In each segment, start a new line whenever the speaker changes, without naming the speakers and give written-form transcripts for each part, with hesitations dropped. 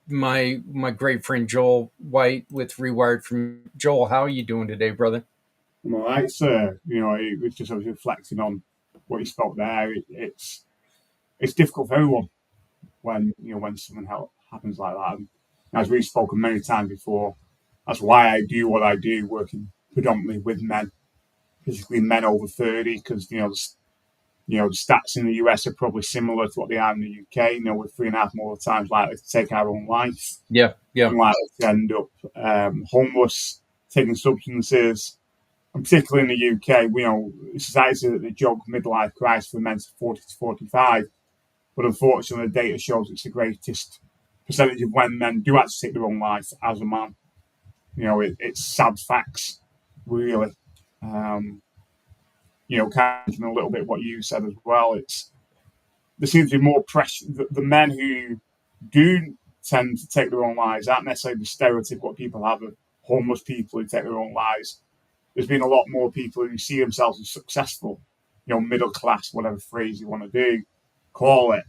my great friend Joel White with Rewired. From Joel, how are you doing today, brother?
I'm all right, sir. It was just I was reflecting on what you spoke there. It's difficult for everyone when something happens like that. And as we've spoken many times before, that's why I do what I do, working predominantly with men, particularly men over 30, because the stats in the US are probably similar to what they are in the UK. We're 3.5 more times likely to take our own life,
Yeah, yeah,
and likely to end up homeless, taking substances. And particularly in the UK, society that they jog midlife crisis for men to 40 to 45. But unfortunately, the data shows it's the greatest percentage of when men do actually take their own life as a man. It's sad facts, really. Um, kind of a little bit what you said as well. There seems to be more pressure. The men who do tend to take their own lives aren't necessarily the stereotype what people have of homeless people who take their own lives. There's been a lot more people who see themselves as successful, middle class, whatever phrase you want to call it.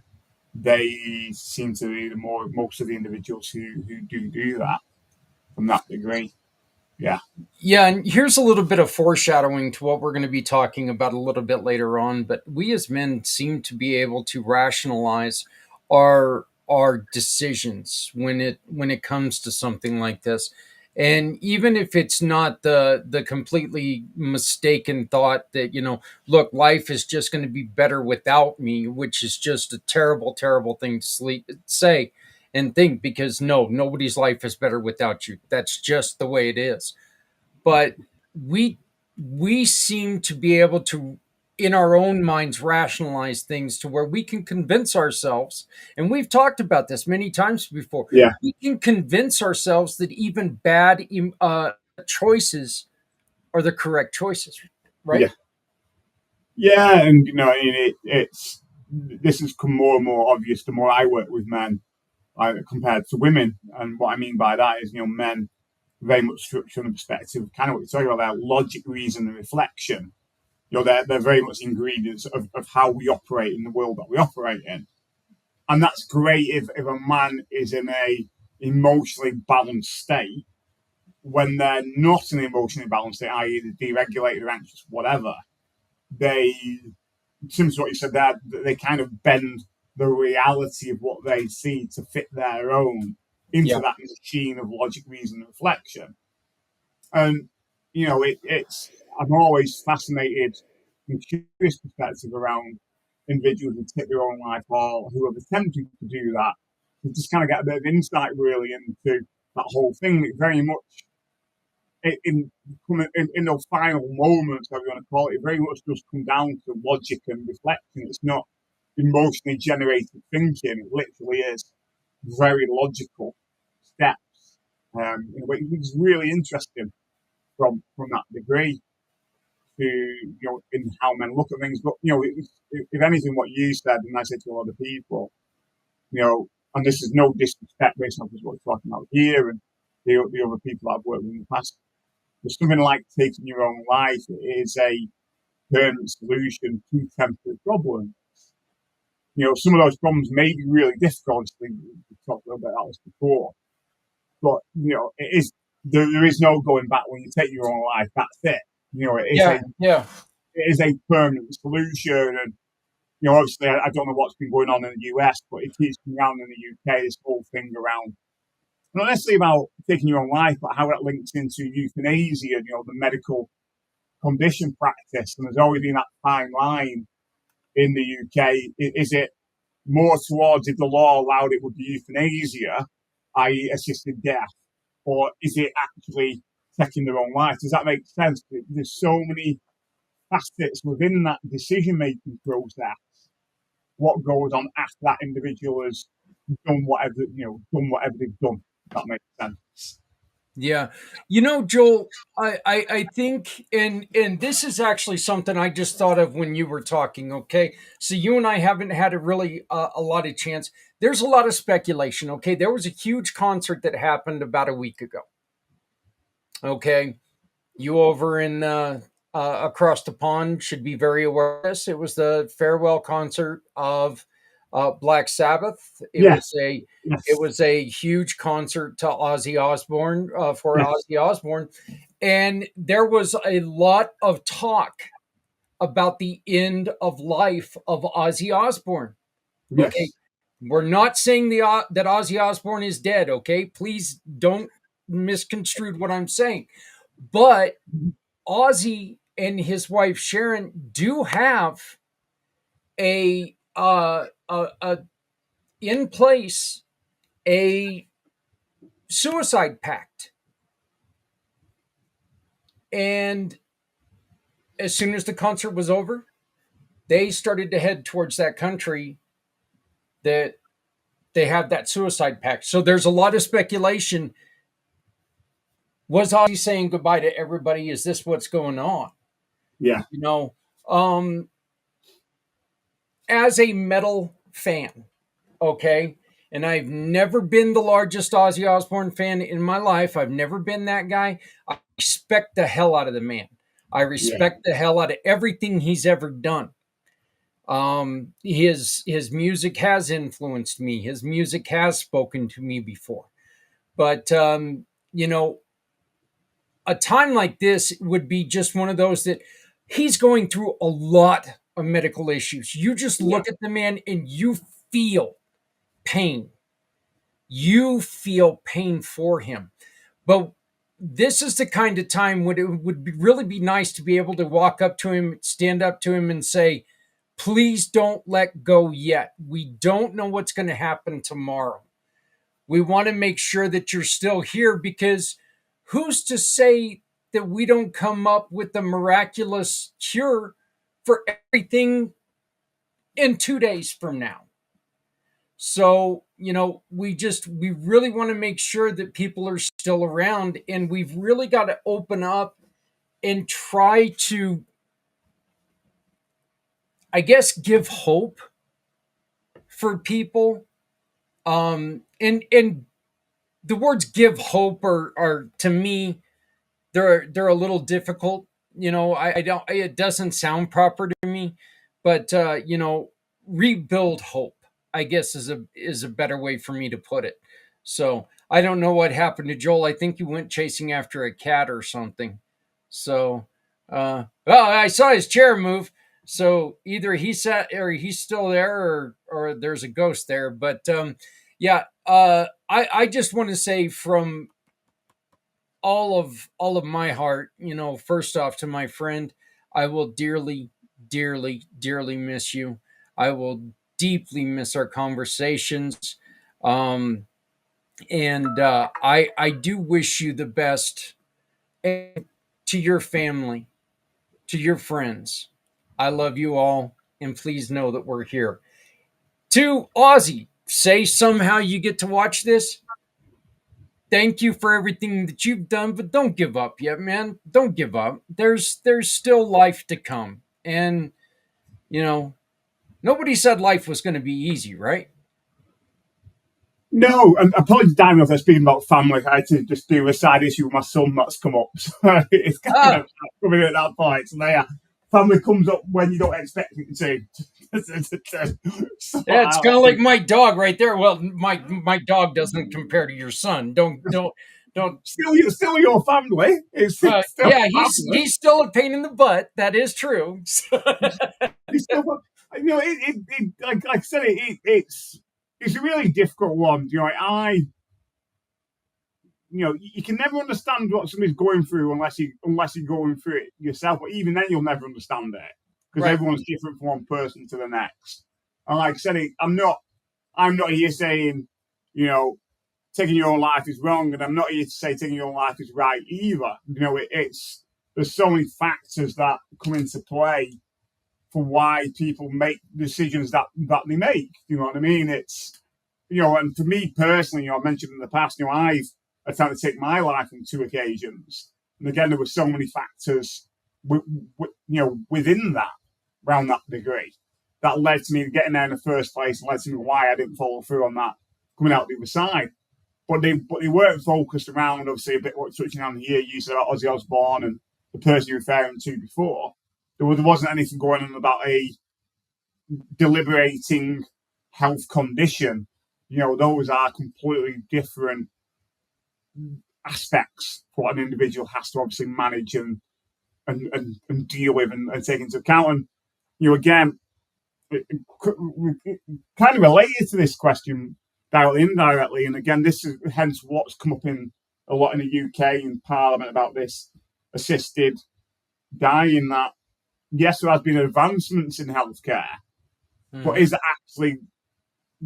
They seem to be most of the individuals who do that from that degree. Yeah,
yeah. And here's a little bit of foreshadowing to what we're going to be talking about a little bit later on. But we as men seem to be able to rationalize our decisions when it comes to something like this. And even if it's not the completely mistaken thought that, look, life is just going to be better without me, which is just a terrible, terrible thing to say and think, because no, nobody's life is better without you. That's just the way it is. But we we seem to be able to, in our own minds, rationalize things to where we can convince ourselves, and we've talked about this many times before,
yeah,
we can convince ourselves that even bad choices are the correct choices,
yeah,
right?
yeah. And it's this has come more and more obvious the more I work with men compared to women. And what I mean by that is, men very much structure and perspective, kind of what you're talking about there, logic, reason, and reflection. They're very much ingredients of how we operate in the world that we operate in. And that's great if a man is in a emotionally balanced state. When they're not in an emotionally balanced state, i.e., they're deregulated or anxious, whatever, they, similar to what you said there, they kind of bend the reality of what they see to fit their own into
Yeah.
that machine of logic, reason, and reflection. And it's I'm always fascinated and curious perspective around individuals who take their own life or who have attempted to do that. To just kind of get a bit of insight really into that whole thing. It very much in in those final moments, how you want to call it, it very much does come down to logic and reflection. It's not emotionally generated thinking. It literally is very logical steps. In a way, it's really interesting from that degree to in how men look at things. But if anything, what you said, and I said to a lot of people, and this is no disrespect based on what we're talking about here and the other people I've worked with in the past. There's something like taking your own life is a permanent solution to temporary problems. Some of those problems may be really difficult. We talked a little bit about this before, but it is there is no going back when you take your own life. That's it.
Yeah, yeah.
It is a permanent solution. And obviously, I don't know what's been going on in the US, but it keeps coming around in the UK. This whole thing around not necessarily about taking your own life, but how that links into euthanasia. The medical condition practice, and there's always been that fine line in the UK. Is it more towards if the law allowed it would be euthanasia, i.e., assisted death, or is it actually taking their own life? Does that make sense? There's so many facets within that decision making process. What goes on after that individual has done whatever they've done. If that makes sense.
Yeah. Joel, I think, and this is actually something I just thought of when you were talking. Okay. So you and I haven't had a really a lot of chance. There's a lot of speculation. Okay. There was a huge concert that happened about a week ago. Okay. You over in across the pond should be very aware of this. It was the farewell concert of Black Sabbath.
Yes,
It
yes,
was a huge concert to Ozzy Osbourne for
yes,
Ozzy Osbourne, and there was a lot of talk about the end of life of Ozzy Osbourne. Okay,
yes,
we're not saying that Ozzy Osbourne is dead. Okay, please don't misconstrue what I'm saying, but Ozzy and his wife Sharon do have a in place a suicide pact, and as soon as the concert was over, they started to head towards that country that they have that suicide pact. So there's a lot of speculation. Was Ozzy saying goodbye to everybody? Is this what's going on?
yeah,
You know, um, as a metal fan, okay, and I've never been the largest Ozzy Osbourne fan in my life. I've never been that guy. I respect the hell out of the man. I
yeah,
respect the hell out of everything he's ever done. His music has influenced me. His music has spoken to me before. But you know, a time like this would be just one of those that he's going through a lot of medical issues. You just
yeah.
look at the man and you feel pain. You feel pain for him. But this is the kind of time when it would really be nice to be able to walk up to him, stand up to him, and say, please don't let go yet. We don't know what's going to happen tomorrow. We want to make sure that you're still here, because who's to say that we don't come up with a miraculous cure for everything in 2 days from now? So, we really want to make sure that people are still around, and we've really got to open up and try to, I guess, give hope for people. And the words give hope are to me, they're a little difficult. I don't, it doesn't sound proper to me, but rebuild hope, I guess, is a better way for me to put it. So I don't know what happened to Joel. I think you went chasing after a cat or something. So well, I saw his chair move. So either he sat, or he's still there, or there's a ghost there. But yeah, I just want to say, from all of my heart, first off, to my friend, I will dearly, dearly, dearly miss you. I will deeply miss our conversations. Um and uh, i i do wish you the best, and to your family, to your friends. I love you all, and please know that we're here. To Ozzy, say somehow you get to watch this, thank you for everything that you've done, but don't give up yet, man. Don't give up. There's still life to come. And you know, nobody said life was going to be easy, right?
No, and apologies, Daniel, if I speaking about family. I had to just do a side issue with my son that's come up. So it's kind
Ah,
of coming at that point. So yeah, family comes up when you don't expect it to sort
yeah, it's
out.
kind of like my dog right there. Well, my dog doesn't compare to your son. Don't.
Still your family. It's still
Yeah,
family.
he's still a pain in the butt. That is true.
It's still, like I said, it's a really difficult one. You can never understand what somebody's going through unless you're going through it yourself. But even then, you'll never understand it because
Right.
everyone's different from one person to the next. And like I said, I'm not here saying, you know, taking your own life is wrong, and I'm not here to say taking your own life is right either. It's there's so many factors that come into play for why people make decisions that they make. You know what I mean? And for me personally, I mentioned in the past, I've attempted to take my life on two occasions, and again, there were so many factors, within that, around that degree, that led to me getting there in the first place, and led to me why I didn't follow through on that coming out the other side. But they weren't focused around, obviously, a bit what touching on here. You said about Ozzy Osbourne and the person you were referring to before. There wasn't anything going on about a deliberating health condition, those are completely different aspects for what an individual has to obviously manage and deal with and take into account. And, again, kind of related to this question, directly, indirectly, and again, this is hence what's come up in a lot in the UK in Parliament about this assisted dying, that yes, there has been advancements in healthcare, but is it actually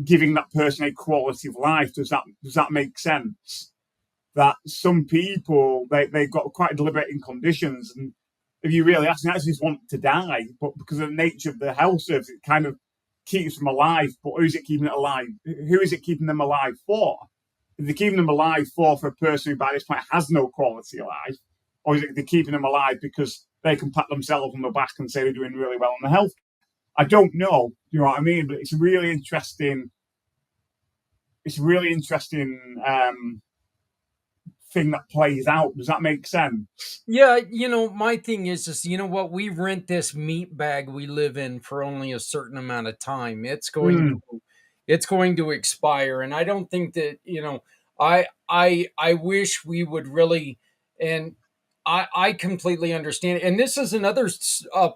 giving that person a quality of life? Does that make sense? That some people they've got quite deliberating conditions, and if you really ask them, they actually just want to die, but because of the nature of the health service, it kind of keeps them alive. But who's it keeping it alive? Who is it keeping them alive for? Is they keeping them alive for a person who by this point has no quality of life, or is it they're keeping them alive because they can pat themselves on the back and say they're doing really well in the health? I don't know. You know what I mean? But it's a really interesting. It's a really interesting thing that plays out. Does that make sense?
Yeah, my thing is you know what? We rent this meat bag we live in for only a certain amount of time. It's going to expire, and I don't think that, I wish we would really, and I completely understand. And this is another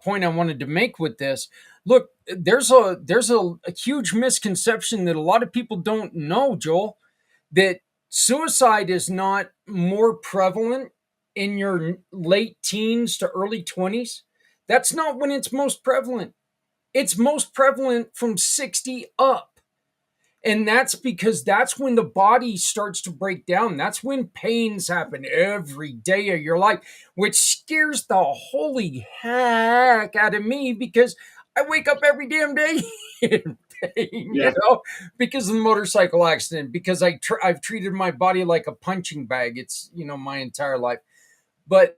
point I wanted to make with this. Look, there's a huge misconception that a lot of people don't know, Joel, that suicide is not more prevalent in your late teens to early 20s. That's not when it's most prevalent. It's most prevalent from 60 up. And that's because that's when the body starts to break down. That's when pains happen every day of your life, which scares the holy heck out of me because I wake up every damn day in pain,
Yeah,
because of the motorcycle accident, because I've treated my body like a punching bag. It's, my entire life. But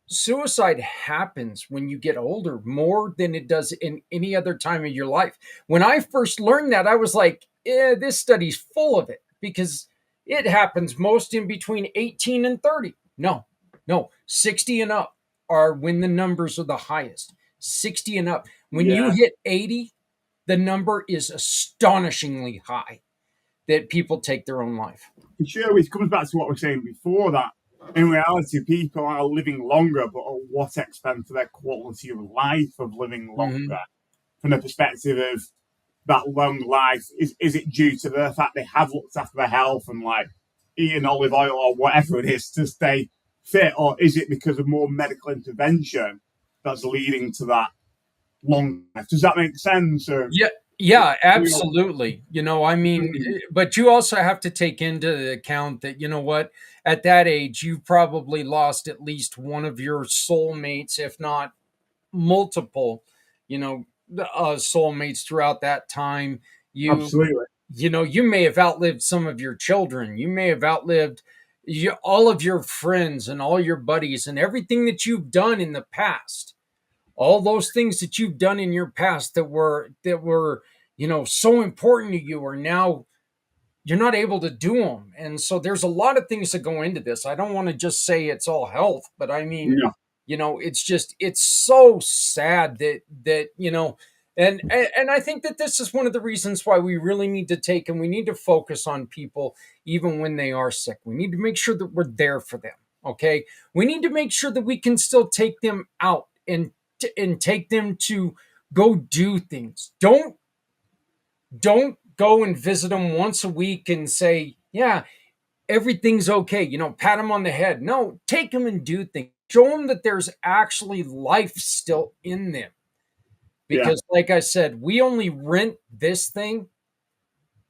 suicide happens when you get older more than it does in any other time of your life. When I first learned that, I was like, this study's full of it because it happens most in between 18 and 30. No, no, 60 and up are when the numbers are the highest. 60 and up. When you
yeah,
hit 80, the number is astonishingly high that people take their own life.
for sure. Which comes back to what we were saying before, that in reality, people are living longer, but at what extent for their quality of life of living
Mm-hmm.
longer? From the perspective of that long life, is it due to the fact they have looked after their health and like eating olive oil or whatever it is to stay fit, or is it because of more medical intervention that's leading to that long life? Does that make sense?
Yeah, yeah,
You know,
absolutely. I mean, but you also have to take into account that, what, at that age, you've probably lost at least one of your soulmates, if not multiple, soulmates throughout that time. You,
absolutely.
you may have outlived some of your children. You may have outlived all of your friends and all your buddies and everything that you've done in the past, all those things that you've done in your past that were so important to you are now you're not able to do them. And so there's a lot of things that go into this. I don't want to just say it's all health, but I mean,
Yeah,
it's so sad that and I think that this is one of the reasons why we really need to take and we need to focus on people even when they are sick. We need to make sure that we're there for them. Okay, we need to make sure that we can still take them out and take them to go do things. Don't go and visit them once a week and say, yeah, everything's okay. Pat them on the head. No, take them and do things. Show them that there's actually life still in them.
yeah,
Because, like I said, we only rent this thing.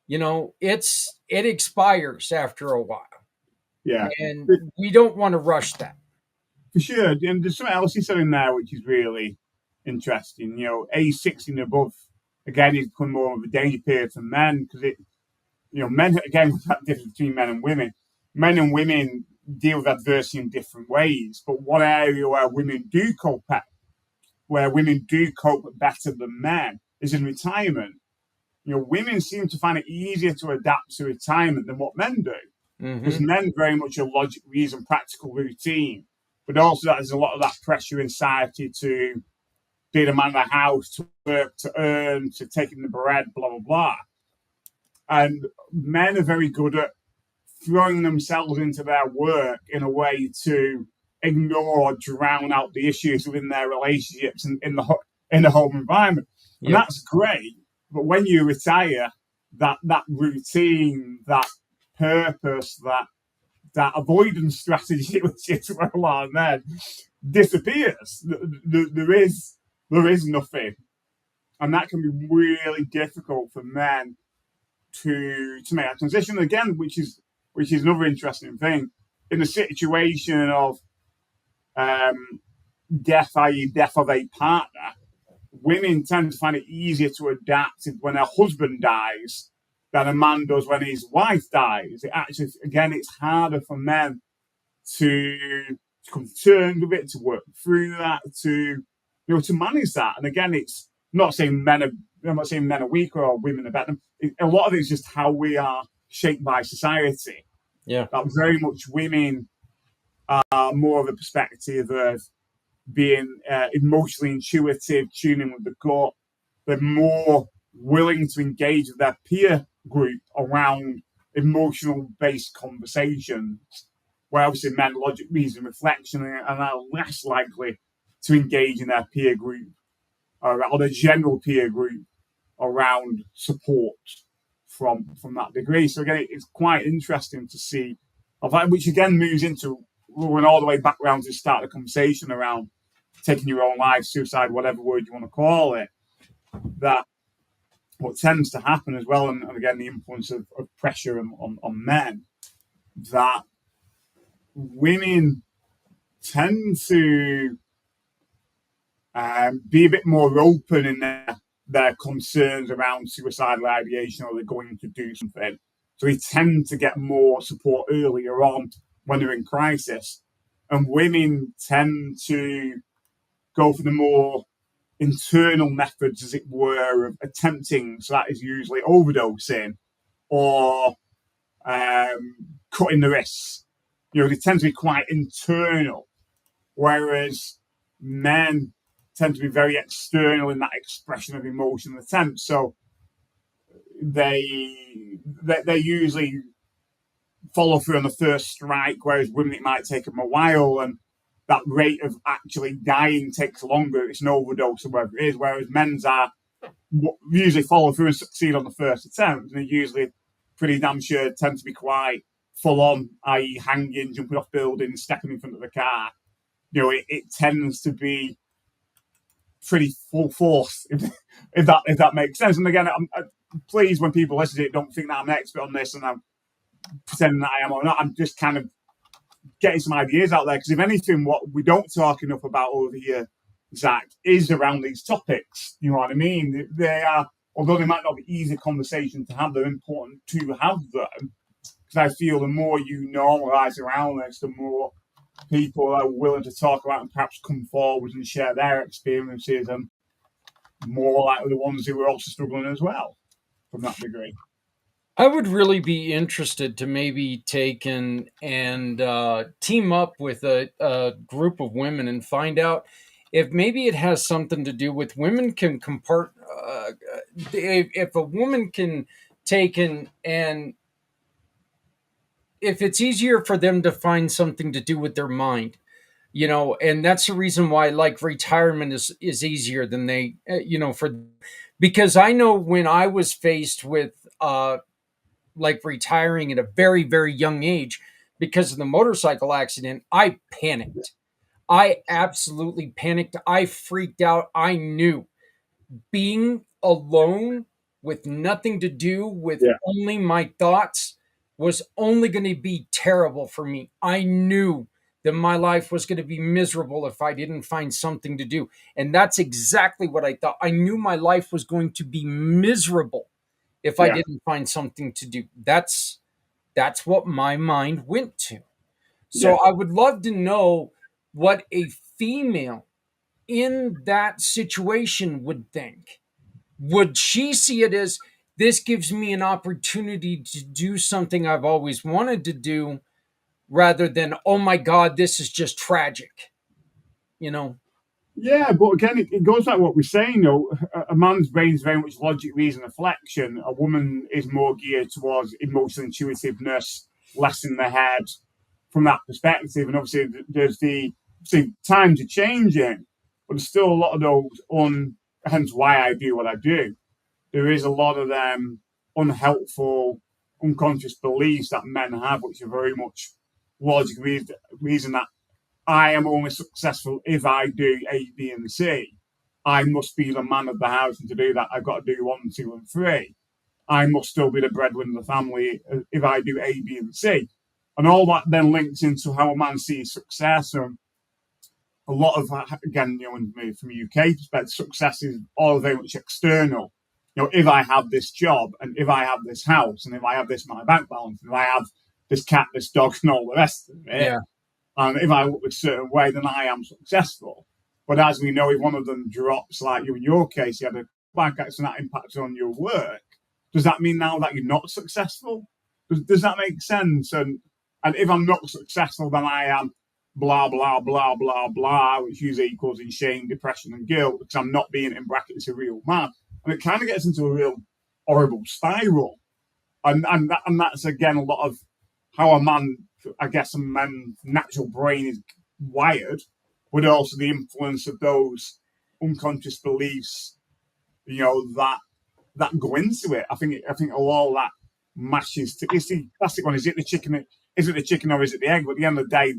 It expires after a while,
yeah.
and we don't want to rush that.
For sure. And there's something else you said in there which is really interesting. Age 60 and above, again, is become more of a danger period for men because men, again, that difference between men and women. Men and women deal with adversity in different ways, but one area where women do cope better than men is in retirement. Women seem to find it easier to adapt to retirement than what men do because
Hmm.
men very much a logic, reason, practical routine, but also that there's a lot of that pressure in society to being a man of the house, to work, to earn, to taking the bread, blah, blah, blah. And men are very good at throwing themselves into their work in a way to ignore or drown out the issues within their relationships and in the home environment. And
Yep.
that's great. But when you retire, that routine, that purpose, that avoidance strategy, which is well on then, disappears. There is nothing, and that can be really difficult for men to make that transition again, which is another interesting thing in the situation of um, death, i.e., death of a partner. Women tend to find it easier to adapt when their husband dies than a man does when his wife dies. It actually, again, it's harder for men to come to terms with it, to work through that, to manage that. And again, it's not saying men are. I'm not saying men are weaker or women are better. A lot of it is just how we are shaped by society.
Yeah.
That very much women are more of a perspective of being emotionally intuitive, tuning with the gut. They're more willing to engage with their peer group around emotional based conversations, where obviously men logic, reason, reflection and are less likely to engage in their peer group or the general peer group around support from that degree. So again, it's quite interesting to see, which again moves into, we went all the way back around to start the conversation around taking your own life, suicide, whatever word you want to call it, that what tends to happen as well, and again, the influence of pressure on men, that women tend to be a bit more open in their concerns around suicidal ideation, or they're going to do something. So they tend to get more support earlier on when they're in crisis. And women tend to go for the more internal methods, as it were, of attempting. So that is usually overdosing or cutting the wrists. They tend to be quite internal, whereas men tend to be very external in that expression of emotion and attempt. So they usually follow through on the first strike, whereas women, it might take them a while, and that rate of actually dying takes longer. It's an overdose or whatever it is, whereas men's are usually follow through and succeed on the first attempt, and they usually pretty damn sure tend to be quite full on, i.e., hanging, jumping off buildings, stepping in front of the car. It tends to be pretty full force, if that makes sense. And again, I'm pleased when people listen to it, don't think that I'm an expert on this and I'm pretending that I am or not. I'm just kind of getting some ideas out there, because if anything, what we don't talk enough about over here, Zach, is around these topics. You know what I mean? They are, although they might not be easy conversations to have, they're important to have them, because I feel the more you normalise around this, the more people are willing to talk about and perhaps come forward and share their experiences, and more likely the ones who are also struggling as well from that degree.
I would really be interested to maybe take and team up with a group of women and find out if maybe it has something to do with women can compart. If a woman can take and if it's easier for them to find something to do with their mind, and that's the reason why like retirement is easier than they, for because I know when I was faced with like retiring at a very, very young age because of the motorcycle accident, I panicked. I absolutely panicked. I freaked out. I knew being alone with nothing to do, with
Yeah,
only my thoughts, was only going to be terrible for me. I knew that my life was going to be miserable if I didn't find something to do. And that's exactly what I thought. I knew my life was going to be miserable if I
yeah,
didn't find something to do. That's what my mind went to. So
yeah,
I would love to know what a female in that situation would think. Would she see it as, this gives me an opportunity to do something I've always wanted to do, rather than, oh my God, this is just tragic, you know?
Yeah, but again, it goes back to what we're saying. A man's brain is very much logic, reason, reflection. A woman is more geared towards emotional intuitiveness, less in the head from that perspective. And obviously, there's the see times are changing, but there's still a lot of those hence why I do what I do. There is a lot of them unhelpful, unconscious beliefs that men have, which are very much logic, reason that I am only successful if I do A, B, and C. I must be the man of the house, and to do that, I've got to do one, two, and three. I must still be the breadwinner of the family if I do A, B, and C. And all that then links into how a man sees success. And a lot of, again, from a UK perspective, success is all very much external. If I have this job, and if I have this house, and if I have this my bank balance, and if I have this cat, this dog, and all the rest of it,
Yeah.
and if I look a certain way, then I am successful. But as we know, if one of them drops, like you in your case, you had a bike accident that impacted on your work, does that mean now that you're not successful? Does that make sense? And if I'm not successful, then I am blah, blah, blah, blah, blah, which usually equals in shame, depression, and guilt because I'm not being, in brackets, a real man. And it kind of gets into a real horrible spiral. And that's, again, a lot of how a man, I guess, a man's natural brain is wired, but also the influence of those unconscious beliefs, that go into it. I think all that mashes to. It's the classic one. Is it the chicken? Is it the chicken or is it the egg? But at the end of the day,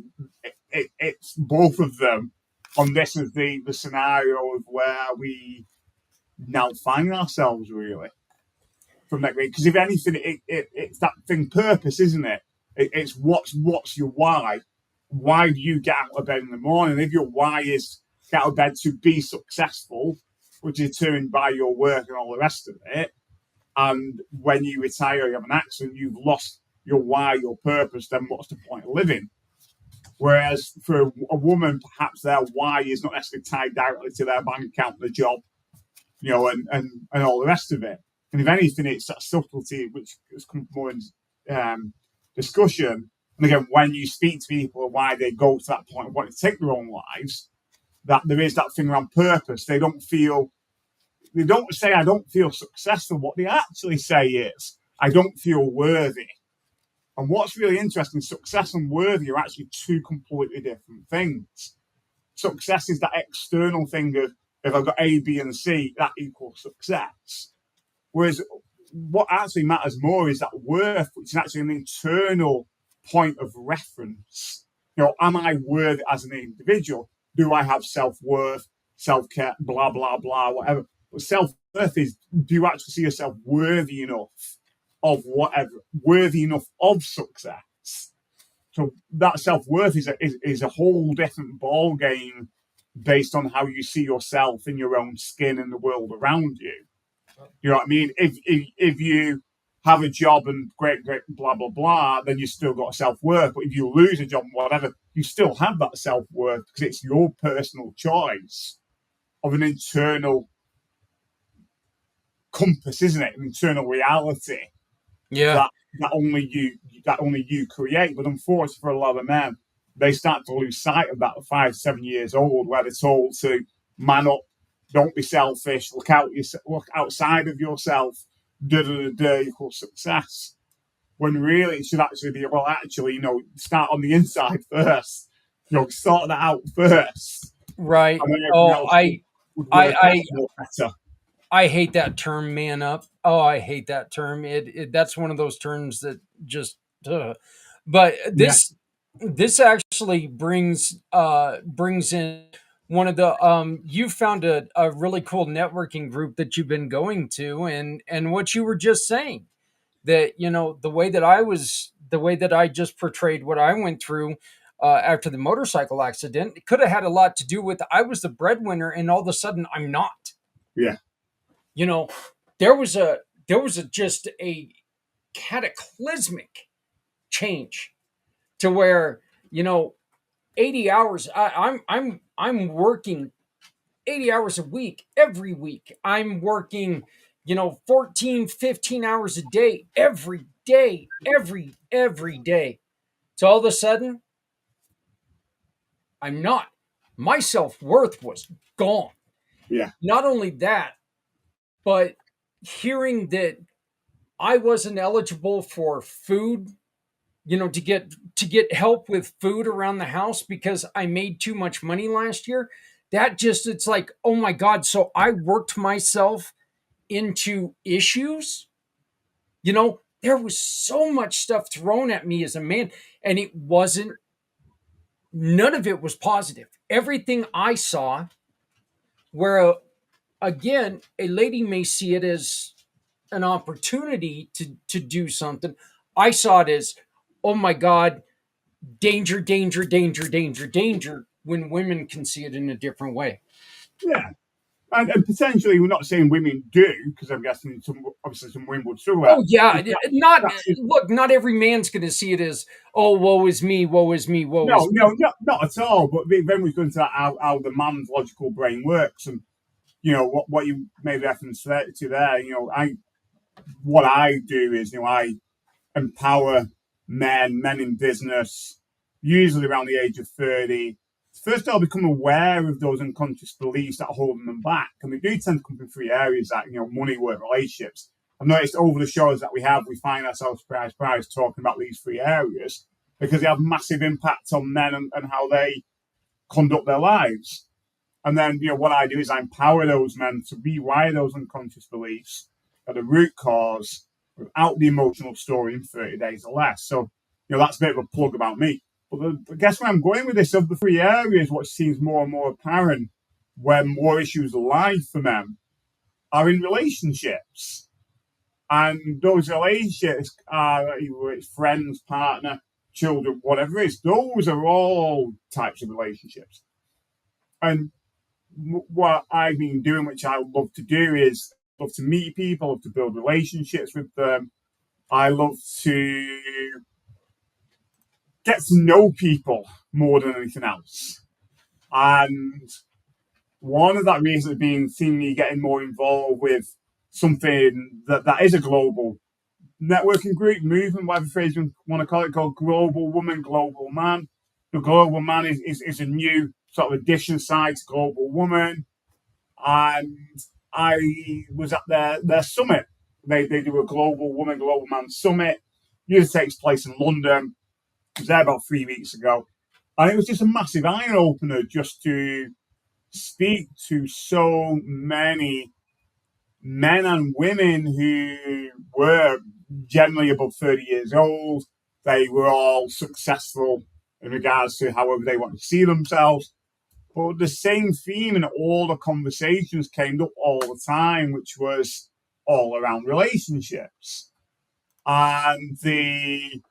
it's both of them. And this is the scenario of where we now find ourselves really from that way. Because if anything, it's that thing purpose, isn't it? It's what's your why? Why do you get out of bed in the morning? If your why is get out of bed to be successful, which is determined by your work and all the rest of it, and when you retire, you have an accident, you've lost your why, your purpose, then what's the point of living? Whereas for a woman, perhaps their why is not necessarily tied directly to their bank account, the job, and all the rest of it. And if anything, it's that subtlety which has come more in discussion. And again, when you speak to people why they go to that point of wanting to take their own lives, that there is that thing around purpose. They don't say, I don't feel successful. What they actually say is, I don't feel worthy. And what's really interesting, success and worthy are actually two completely different things. Success is that external thing of, if I've got A, B, and C, that equals success. Whereas what actually matters more is that worth, which is actually an internal point of reference. Am I worthy as an individual? Do I have self-worth, self-care, blah, blah, blah, whatever. But self-worth is, do you actually see yourself worthy enough of whatever, worthy enough of success? So that self-worth is a whole different ball game based on how you see yourself in your own skin and the world around you. You know what I mean? If you have a job and great, blah, blah, blah, then you still got self-worth. But if you lose a job and whatever, you still have that self-worth because it's your personal choice of an internal compass, isn't it? An internal reality
Yeah.
that that only you create. But unfortunately for a lot of men, they start to lose sight of that at 5, 7 years old, where they're told to man up, don't be selfish, look outside of yourself, equals success. When really it should actually be, well, actually, start on the inside first. Sort that out first,
Right.
and then everything
Oh,
else would
I,
work out
I,
more better.
I hate that term, man up. Oh, I hate that term. It that's one of those terms that just. But
Yeah,
this actually brings in one of the you found a really cool networking group that you've been going to, and what you were just saying, that the way that I just portrayed what I went through after the motorcycle accident, it could have had a lot to do with I was the breadwinner and all of a sudden I'm not.
yeah,
You know, there was a just a cataclysmic change to where, 80 hours, I'm working 80 hours a week every week. I'm working 14, 15 hours a day every day, every day. So all of a sudden I'm not. my self-worth was gone.
Yeah.
Not only that, but hearing that I wasn't eligible for food, to get help with food around the house because I made too much money last year. That just, it's like, oh my God. So I worked myself into issues. There was so much stuff thrown at me as a man, and none of it was positive. Everything I saw, where again, a lady may see it as an opportunity to do something. I saw it as, oh my God, danger, danger, danger, danger, danger, when women can see it in a different way.
Yeah. And potentially, we're not saying women do, because I'm guessing obviously some women would struggle with
Oh yeah,
that.
not
That's just,
look. Not every man's going to see it as, oh, woe is me, woe is me, woe is
no,
me.
no, not at all. But then we go into that, how the man's logical brain works, and what you made reference to there. What I do is, I empower men in business, usually around the age of 30. First, I'll become aware of those unconscious beliefs that are holding them back. And they do tend to come from three areas: that, money, work, relationships. I've noticed over the shows that we find ourselves surprise talking about these three areas because they have massive impacts on men and how they conduct their lives. And then, what I do is I empower those men to rewire those unconscious beliefs at the root cause without the emotional story in 30 days or less. So, that's a bit of a plug about me. But I guess where I'm going with this, of the three areas, what seems more and more apparent where more issues lie for men are in relationships. And those relationships are either it's friends, partner, children, whatever it is. Those are all types of relationships. And what I've been doing, which I love to do, is love to meet people, love to build relationships with them. I love to get to know people more than anything else. And one of that reasons has been seeing me getting more involved with something that is a global networking group, movement, whatever phrase you want to call it, called Global Woman, Global Man. The Global Man is a new sort of addition side to Global Woman. And I was at their summit. They do a Global Woman, Global Man summit. Usually takes place in London. I was there about 3 weeks ago. And it was just a massive eye opener just to speak to so many men and women who were generally above 30 years old. They were all successful in regards to however they want to see themselves. But the same theme in all the conversations came up all the time, which was all around relationships. And the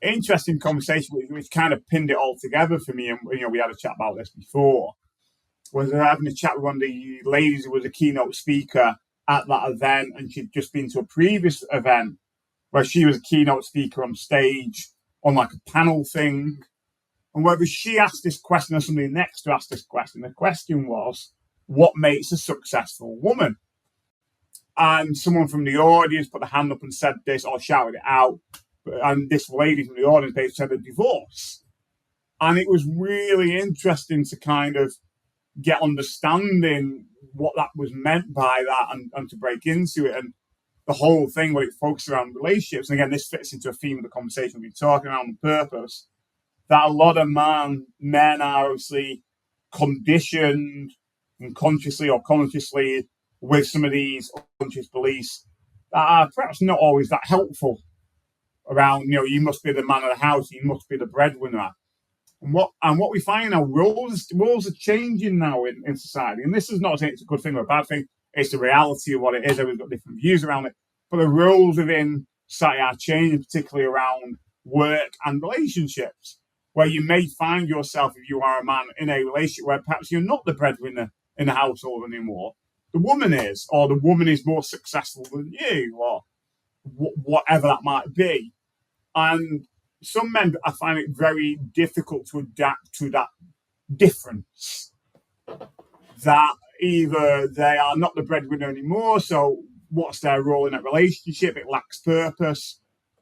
interesting conversation, which kind of pinned it all together for me, and we had a chat about this before, was having a chat with one of the ladies who was a keynote speaker at that event, and she'd just been to a previous event where she was a keynote speaker on stage on like a panel thing. And whether she asked this question or somebody next to asked this question, the question was, what makes a successful woman? And someone from the audience put a hand up and said this or shouted it out. And this lady from the audience, they said a divorce. And it was really interesting to kind of get understanding what that was meant by that and to break into it. And the whole thing, what it focused around relationships. And again, this fits into a theme of the conversation we've been talking around on purpose, that a lot of men are obviously conditioned unconsciously or consciously with some of these unconscious beliefs that are perhaps not always that helpful around, you must be the man of the house, you must be the breadwinner. And what we find now, roles are changing now in society. And this is not saying it's a good thing or a bad thing. It's the reality of what it is. Everyone's got different views around it. But the roles within society are changing, particularly around work and relationships, where you may find yourself, if you are a man, in a relationship where perhaps you're not the breadwinner in the household anymore. The woman is, or the woman is more successful than you, or whatever that might be. And some men, I find it very difficult to adapt to that difference. That either they are not the breadwinner anymore, so what's their role in a relationship? It lacks purpose.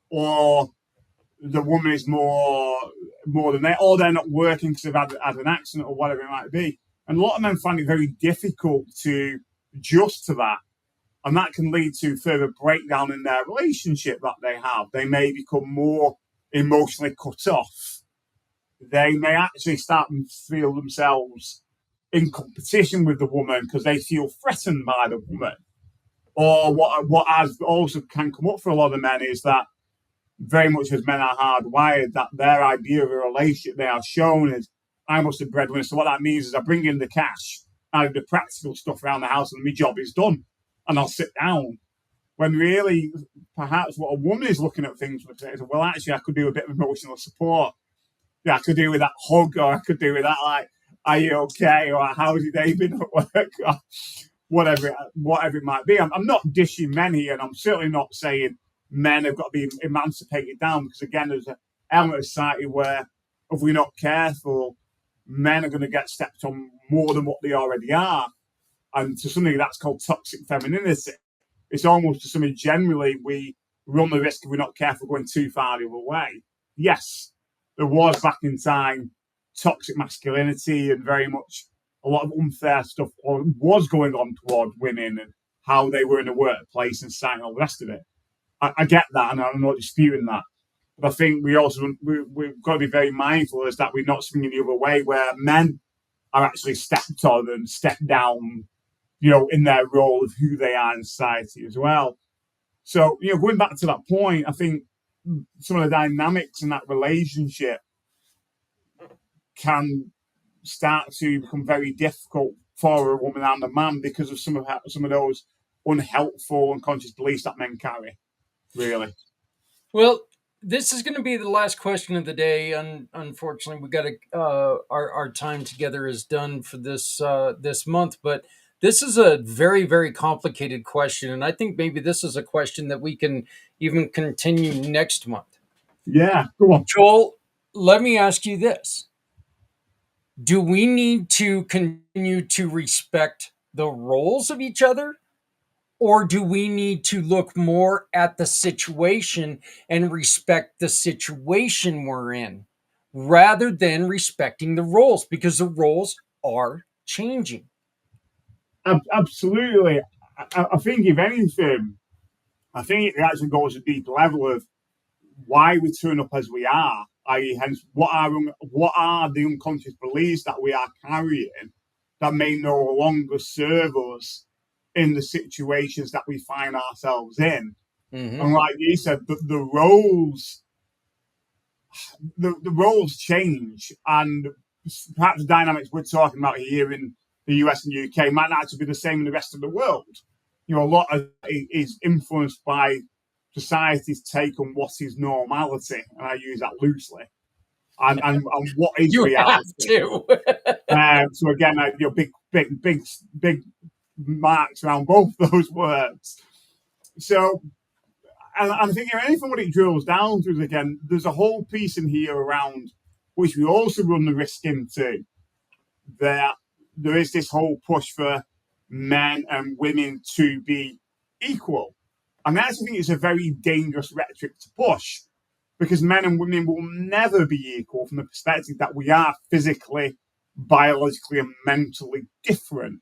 Or the woman is more more than they, or they're not working because they've had an accident or whatever it might be. And a lot of men find it very difficult to adjust to that. And that can lead to further breakdown in their relationship that they have. They may become more emotionally cut off. They may actually start to feel themselves in competition with the woman because they feel threatened by the woman. Or what has also can come up for a lot of men is that very much as men are hardwired, that their idea of a relationship they are shown is, I must have breadwinner. So what that means is I bring in the cash, I do the practical stuff around the house, and my job is done, and I'll sit down. When really, perhaps what a woman is looking at things with is, well, actually, I could do a bit of emotional support. Yeah, I could do with that hug, or I could do with that, like, are you okay, or how's your day been at work, or whatever it might be. I'm not dishing men here, and I'm certainly not saying men have got to be emancipated down, because again, there's an element of society where if we're not careful, men are going to get stepped on more than what they already are. And to something that's called toxic femininity, it's almost to something generally we run the risk if we're not careful going too far the other way. Yes, there was back in time toxic masculinity and very much a lot of unfair stuff was going on toward women and how they were in the workplace and society and all the rest of it. I get that, and I'm not disputing that. But I think we've got to be very mindful is that we're not swinging the other way, where men are actually stepped on and stepped down, in their role of who they are in society as well. So, going back to that point, I think some of the dynamics in that relationship can start to become very difficult for a woman and a man because of some of those unhelpful, unconscious beliefs that men carry. Really.
Well, this is going to be the last question of the day. Unfortunately, we got to our time together is done for this month, but this is a very, very complicated question, and I think maybe this is a question that we can even continue next month.
Yeah, go on.
Joel, let me ask you this: do we need to continue to respect the roles of each other? Or do we need to look more at the situation and respect the situation we're in rather than respecting the roles, because the roles are changing?
Absolutely. I think if anything, I think it actually goes a deep level of why we turn up as we are, i.e., hence what are the unconscious beliefs that we are carrying that may no longer serve us in the situations that we find ourselves in.
Mm-hmm.
And like you said, the roles the roles change, and perhaps the dynamics we're talking about here in the US and UK might not actually be the same in the rest of the world. A lot of it is influenced by society's take on what is normality, and I use that loosely, and what is
You have
reality.
to.
So again, big marks around both those words. So, and I'm thinking anything what it drills down to is, again, there's a whole piece in here around which we also run the risk into, that there is this whole push for men and women to be equal. And I actually think it's a very dangerous rhetoric to push, because men and women will never be equal from the perspective that we are physically, biologically, and mentally different.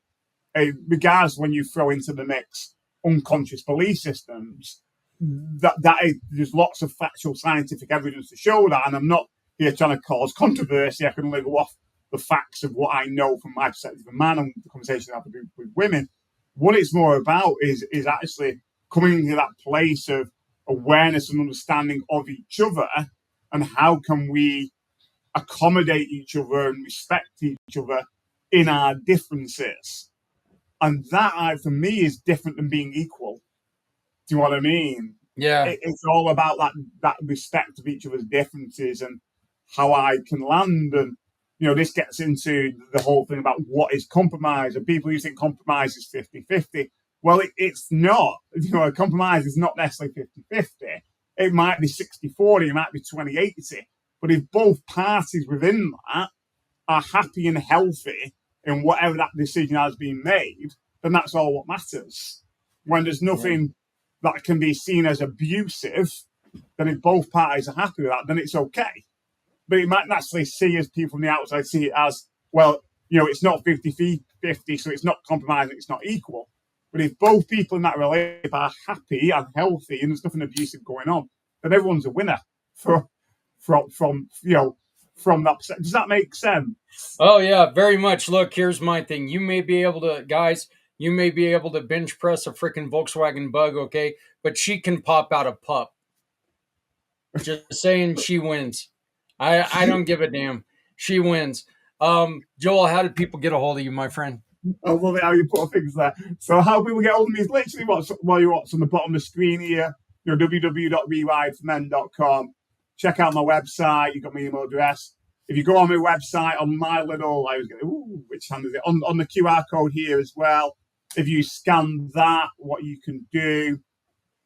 Regardless, when you throw into the mix unconscious belief systems, there's lots of factual scientific evidence to show that. And I'm not here trying to cause controversy. I can only go off the facts of what I know from my perspective of man and the conversation I have with women. What it's more about is actually coming to that place of awareness and understanding of each other, and how can we accommodate each other and respect each other in our differences. And that, for me, is different than being equal. Do you know what I mean?
Yeah.
It's all about that respect of each other's differences and how I can land. And, this gets into the whole thing about what is compromise. And people who think compromise is 50-50. Well, it's not. A compromise is not necessarily 50-50. It might be 60-40, it might be 20-80. But if both parties within that are happy and healthy in whatever that decision has been made, then that's all what matters. When there's nothing that can be seen as abusive, then if both parties are happy with that, then it's okay. but it might naturally see as people from the outside see it as, well, it's not 50-50, so it's not compromising, it's not equal. But if both people in that relationship are happy and healthy and there's nothing abusive going on, then everyone's a winner from that. Does that make sense?
Oh yeah, very much. Look, here's my thing. You may be able to, guys. You may be able to bench press a freaking Volkswagen Bug, okay? But she can pop out a pup. Just saying, she wins. I don't give a damn. She wins. Joel, how did people get a hold of you, my friend?
I love it how you put things there. So how people get hold of me is literally what's on the bottom of the screen here. www.rewiredformen.com. Check out my website. You got my email address. If you go on my website, on my little, which hand is it? On the QR code here as well. If you scan that, what you can do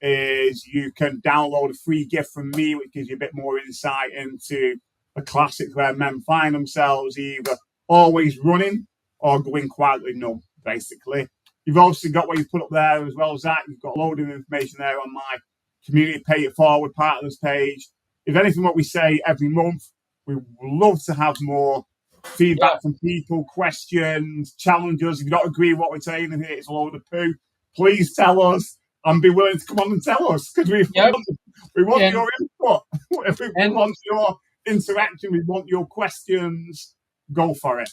is you can download a free gift from me, which gives you a bit more insight into the classics where men find themselves either always running or going quietly numb, basically. You've also got what you've put up there as well, Zach. You've got a load of information there on my community pay it forward partners page. If anything, what we say every month, we would love to have more feedback from people, questions, challenges. If you don't agree with what we're saying in here, it's a load of poo, please tell us and be willing to come on and tell us, because we want your input. We want your interaction. We want your questions. Go for it.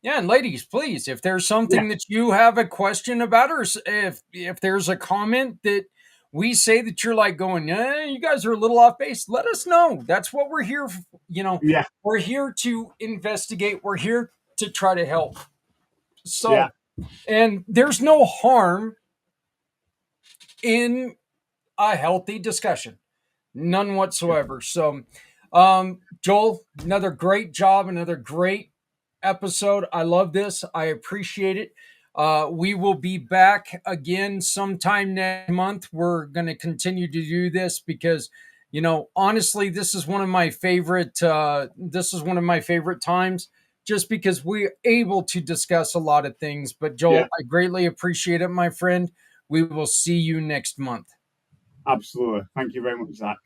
Yeah, and ladies, please, if there's something that you have a question about, or if there's a comment that we say that you're like going, you guys are a little off base, let us know. That's what we're here for. We're here to investigate. We're here to try to help. So, and there's no harm in a healthy discussion. None whatsoever. So, Joel, another great job, another great episode. I love this. I appreciate it. We will be back again sometime next month. We're going to continue to do this because, honestly, this is one of my favorite. This is one of my favorite times, just because we're able to discuss a lot of things. But Joel, I greatly appreciate it, my friend. We will see you next month.
Absolutely. Thank you very much, Zach.